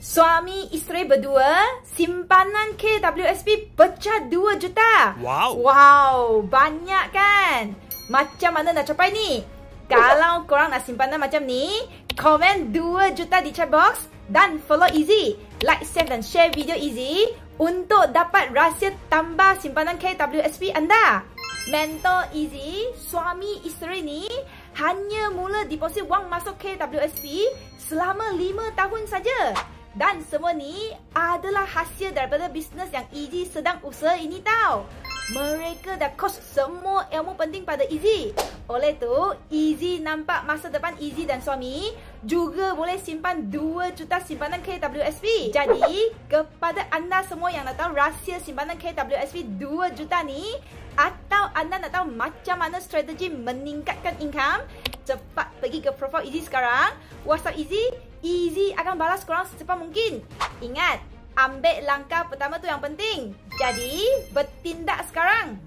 Suami isteri berdua, simpanan KWSP pecah 2 juta. Wow, banyak kan? Macam mana nak capai ni? Kalau korang nak simpanan macam ni, komen 2 juta di chat box dan follow Easy. Like, save dan share video Easy untuk dapat rahsia tambah simpanan KWSP anda. Mentor Easy, suami isteri ni hanya mula deposit wang masuk KWSP selama 5 tahun saja. Dan semua ni adalah hasil daripada bisnes yang Easy sedang usaha ini tau. Mereka dah kos semua ilmu penting pada Easy. Oleh tu, Easy nampak masa depan Easy dan suami juga boleh simpan 2 juta simpanan KWSP. Jadi, kepada anda semua yang nak tahu rahsia simpanan KWSP 2 juta ni, atau anda nak tahu macam mana strategi meningkatkan income, cepat pergi ke profile Easy sekarang. WhatsApp Easy, Easy akan balas korang secepat mungkin. Ingat, ambil langkah pertama tu yang penting. Jadi, bertindak sekarang.